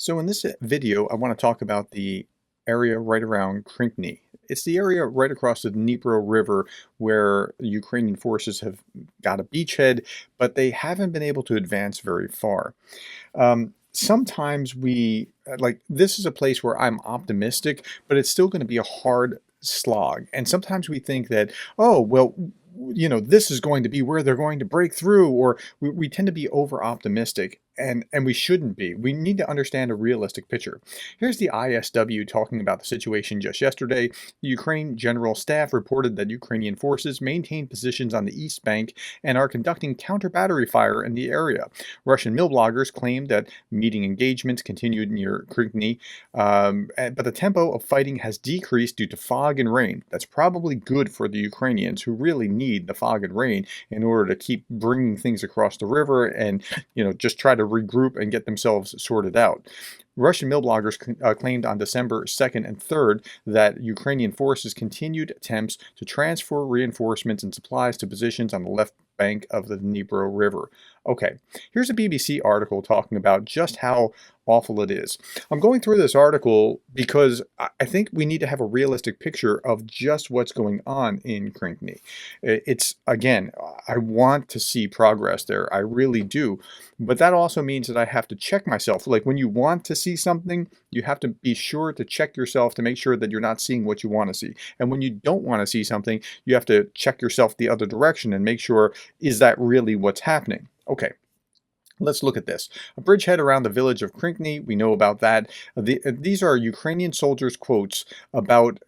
So in this video, I want to talk about the area right around Krynky. It's the area right across the Dnipro River where Ukrainian forces have got a beachhead, but they haven't been able to advance very far. Sometimes this is a place where I'm optimistic, but it's still going to be a hard slog. And sometimes we think that, oh, well, this is going to be where they're going to break through, or we tend to be over optimistic. And we shouldn't be. We need to understand a realistic picture. Here's the ISW talking about the situation just yesterday. The Ukraine General Staff reported that Ukrainian forces maintain positions on the East Bank and are conducting counter-battery fire in the area. Russian mill bloggers claimed that meeting engagements continued near Krynky, but the tempo of fighting has decreased due to fog and rain. That's probably good for the Ukrainians, who really need the fog and rain in order to keep bringing things across the river and, just try to regroup and get themselves sorted out. Russian mill bloggers claimed on December 2nd and 3rd that Ukrainian forces continued attempts to transfer reinforcements and supplies to positions on the left bank of the Dnipro River. Okay, here's a BBC article talking about just how awful it is. I'm going through this article because I think we need to have a realistic picture of just what's going on in Krynky. Again, I want to see progress there. I really do. But that also means that I have to check myself. Like when you want to see something, you have to be sure to check yourself to make sure that you're not seeing what you want to see. And when you don't want to see something, you have to check yourself the other direction and make sure, is that really what's happening? Okay. Let's look at this. A bridgehead around the village of Krynky, we know about that. These are Ukrainian soldiers' quotes about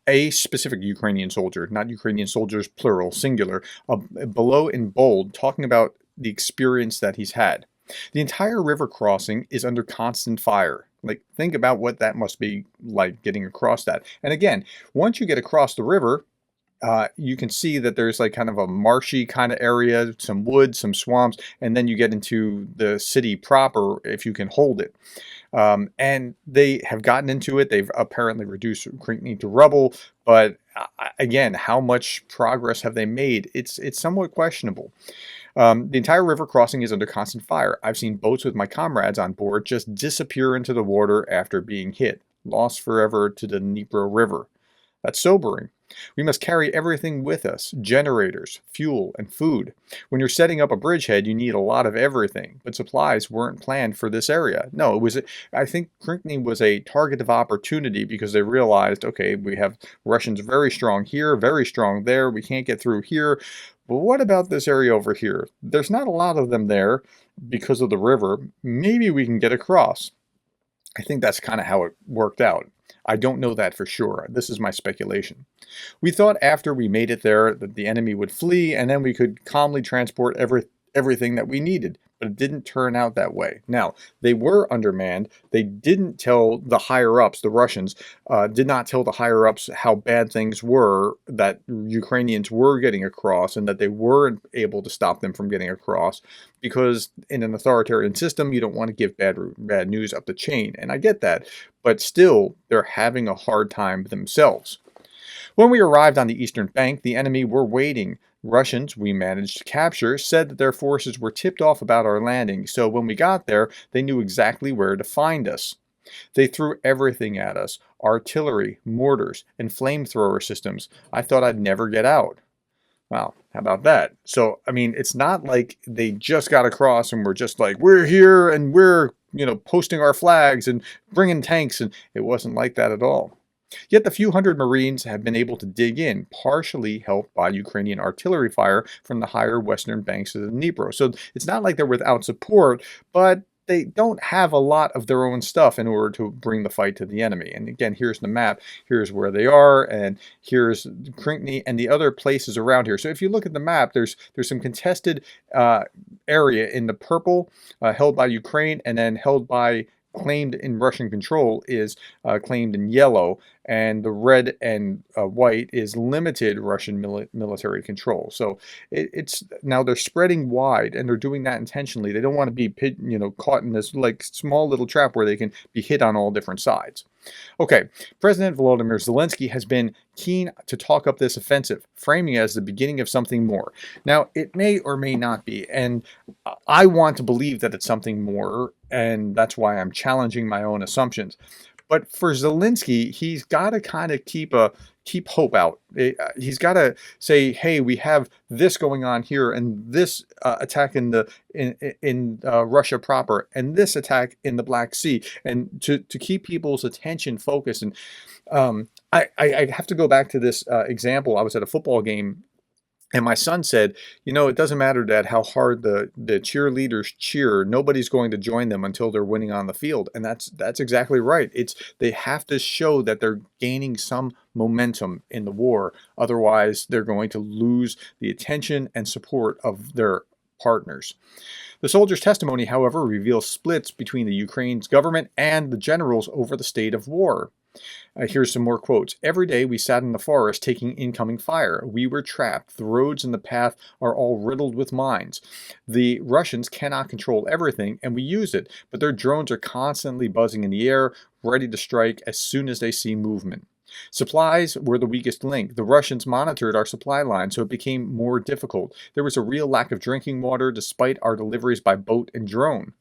a specific Ukrainian soldier, not Ukrainian soldiers plural, singular, below in bold, talking about the experience that he's had. The entire river crossing is under constant fire. Like, think about what that must be like getting across that. And again, once you get across the river, you can see that there's like kind of a marshy kind of area, some woods, some swamps, and then you get into the city proper if you can hold it. And they have gotten into it. They've apparently reduced Krynky to rubble, but again, how much progress have they made? It's somewhat questionable. The entire river crossing is under constant fire. I've seen boats with my comrades on board just disappear into the water after being hit, lost forever to the Dnipro River. That's sobering. We must carry everything with us: generators, fuel, and food. When you're setting up a bridgehead, you need a lot of everything, but supplies weren't planned for this area. No, I think Krynky was a target of opportunity because they realized, okay, we have Russians very strong here, very strong there, we can't get through here. But what about this area over here? There's not a lot of them there because of the river. Maybe we can get across. I think that's kind of how it worked out. I don't know that for sure. This is my speculation. We thought after we made it there that the enemy would flee and then we could calmly transport everything that we needed, but it didn't turn out that way. Now, they were undermanned. They didn't tell the higher-ups, the Russians, did not tell the higher-ups how bad things were, that Ukrainians were getting across and that they weren't able to stop them from getting across, because in an authoritarian system, you don't want to give bad news up the chain, and I get that, but still, they're having a hard time themselves. When we arrived on the eastern bank, the enemy were waiting. Russians we managed to capture said that their forces were tipped off about our landing, so when we got there, they knew exactly where to find us. They threw everything at us: artillery, mortars, and flamethrower systems. I thought I'd never get out. Wow, how about that? So, I mean, it's not like they just got across and were just like, we're here and we're, posting our flags and bringing tanks, and it wasn't like that at all. Yet the few hundred Marines have been able to dig in, partially helped by Ukrainian artillery fire from the higher western banks of the Dnipro. So it's not like they're without support, but they don't have a lot of their own stuff in order to bring the fight to the enemy. And again, here's the map. Here's where they are, and here's Krynky and the other places around here. So if you look at the map, there's some contested area in the purple held by Ukraine, and then claimed in Russian control is claimed in yellow, and the red and white is limited Russian military control. So it's now they're spreading wide, and they're doing that intentionally. They don't want to be caught in this like small little trap where they can be hit on all different sides. Okay, President Volodymyr Zelensky has been keen to talk up this offensive, framing it as the beginning of something more. Now, it may or may not be, and I want to believe that it's something more, and that's why I'm challenging my own assumptions. But for Zelensky, he's got to kind of keep hope out. He's got to say, "Hey, we have this going on here, and this attack in Russia proper, and this attack in the Black Sea," and to keep people's attention focused. And I have to go back to this example. I was at a football game, and my son said, it doesn't matter, Dad, how hard the cheerleaders cheer. Nobody's going to join them until they're winning on the field. And that's exactly right. They have to show that they're gaining some momentum in the war. Otherwise, they're going to lose the attention and support of their partners. The soldier's testimony, however, reveals splits between the Ukraine's government and the generals over the state of war. Here's some more quotes. "Every day we sat in the forest taking incoming fire. We were trapped. The roads and the path are all riddled with mines. The Russians cannot control everything, and we use it, but their drones are constantly buzzing in the air, ready to strike as soon as they see movement. Supplies were the weakest link. The Russians monitored our supply line, so it became more difficult. There was a real lack of drinking water despite our deliveries by boat and drone.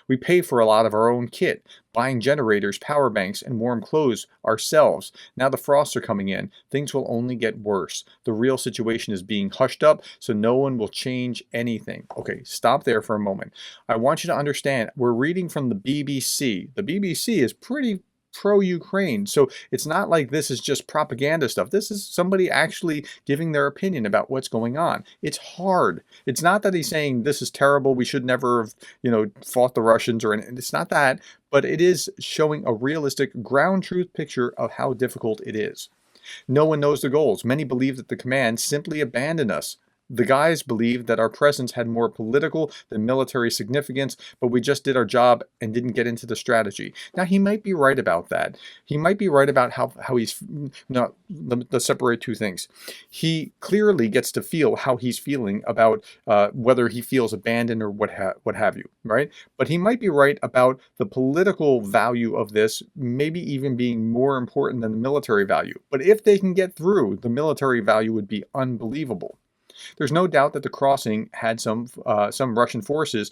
We pay for a lot of our own kit, buying generators, power banks, and warm clothes ourselves. Now the frosts are coming in. Things will only get worse. The real situation is being hushed up, so no one will change anything." Okay, stop there for a moment. I want you to understand, we're reading from the BBC. The BBC is pretty pro-Ukraine, so it's not like this is just propaganda stuff. This is somebody actually giving their opinion about what's going on. It's hard. It's not that he's saying this is terrible, we should never have, fought the Russians or anything. It's not that, but it is showing a realistic ground truth picture of how difficult it is. "No one knows the goals. Many believe that the command simply abandoned us. The guys believed that our presence had more political than military significance, but we just did our job and didn't get into the strategy." Now, he might be right about that. He might be right about how he's... No, let's separate two things. He clearly gets to feel how he's feeling about whether he feels abandoned or what have you, right? But he might be right about the political value of this, maybe even being more important than the military value. But if they can get through, the military value would be unbelievable. There's no doubt that the crossing had some Russian forces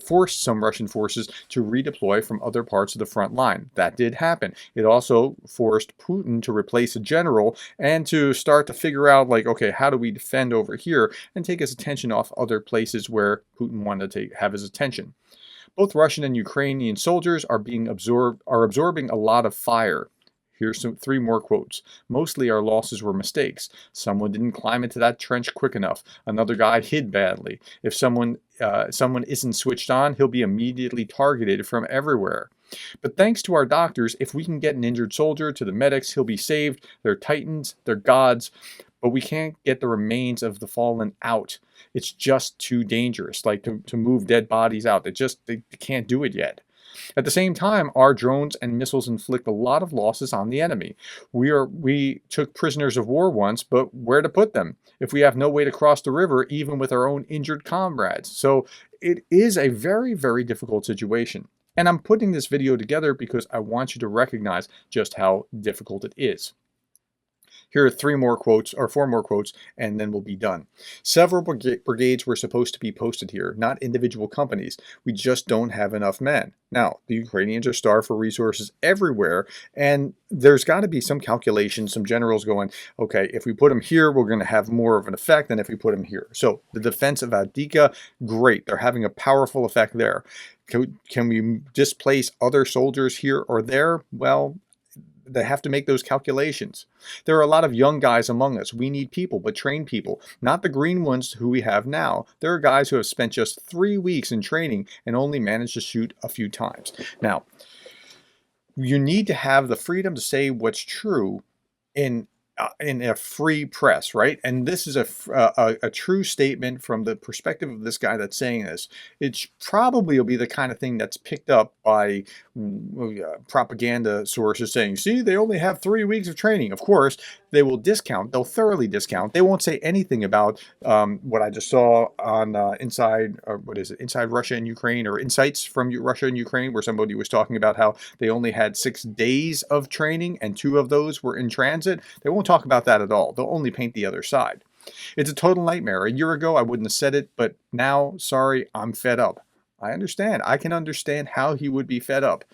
forced some Russian forces to redeploy from other parts of the front line. That did happen. It also forced Putin to replace a general and to start to figure out, like, okay, how do we defend over here and take his attention off other places where Putin wanted to have his attention. Both Russian and Ukrainian soldiers are absorbing a lot of fire. Here's three more quotes. "Mostly our losses were mistakes. Someone didn't climb into that trench quick enough. Another guy hid badly. If someone isn't switched on, he'll be immediately targeted from everywhere. But thanks to our doctors, if we can get an injured soldier to the medics, he'll be saved. They're titans, they're gods, but we can't get the remains of the fallen out. It's just too dangerous, like to move dead bodies out. They can't do it yet. At the same time, our drones and missiles inflict a lot of losses on the enemy. We took prisoners of war once, but where to put them if we have no way to cross the river, even with our own injured comrades?" So it is a very, very difficult situation. And I'm putting this video together because I want you to recognize just how difficult it is. Here are four more quotes, and then we'll be done. "Several brigades were supposed to be posted here, not individual companies. We just don't have enough men. Now, the Ukrainians are starved for resources everywhere, and there's got to be some calculation, some generals going, okay, if we put them here, we're going to have more of an effect than if we put them here. So the defense of Avdiivka, great. They're having a powerful effect there. Can we displace other soldiers here or there? Well, they have to make those calculations. There are a lot of young guys among us. We need people, but trained people, not the green ones who we have now. There are guys who have spent just 3 weeks in training and only managed to shoot a few times. Now, you need to have the freedom to say what's true in a free press, right? And this is a true statement from the perspective of this guy that's saying this. It probably will be the kind of thing that's picked up by propaganda sources saying, see, they only have 3 weeks of training. Of course, They will discount. They'll thoroughly discount. They won't say anything about what I just saw on what is it, Inside Russia and Ukraine, or Insights from Russia and Ukraine, where somebody was talking about how they only had 6 days of training and 2 of those were in transit. They won't talk about that at all. They'll only paint the other side. It's a total nightmare. A year ago, I wouldn't have said it, but now, sorry, I'm fed up. I understand. I can understand how he would be fed up.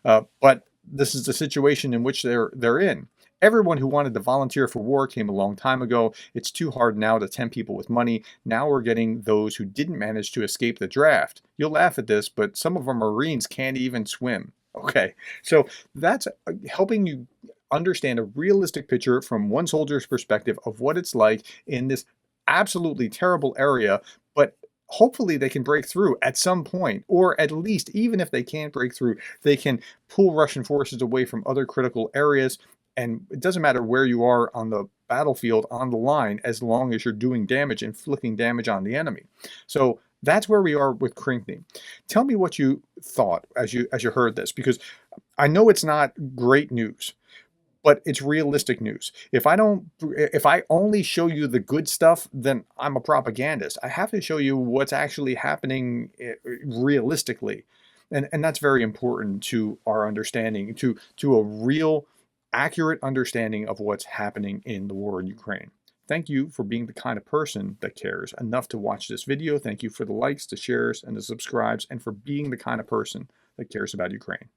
But this is the situation in which they're in. Everyone who wanted to volunteer for war came a long time ago. It's too hard now to tempt people with money. Now we're getting those who didn't manage to escape the draft. You'll laugh at this, but some of our Marines can't even swim. Okay, so that's helping you understand a realistic picture from one soldier's perspective of what it's like in this absolutely terrible area, but hopefully they can break through at some point, or at least, even if they can't break through, they can pull Russian forces away from other critical areas. And it doesn't matter where you are on the battlefield, on the line, as long as you're doing damage, inflicting damage on the enemy. So that's where we are with Krynky. Tell me what you thought as you heard this, because I know it's not great news, but it's realistic news. If I only show you the good stuff, then I'm a propagandist. I have to show you what's actually happening realistically. And that's very important to our understanding, to a real accurate understanding of what's happening in the war in Ukraine. Thank you for being the kind of person that cares enough to watch this video. Thank you for the likes, the shares, and the subscribes, and for being the kind of person that cares about Ukraine.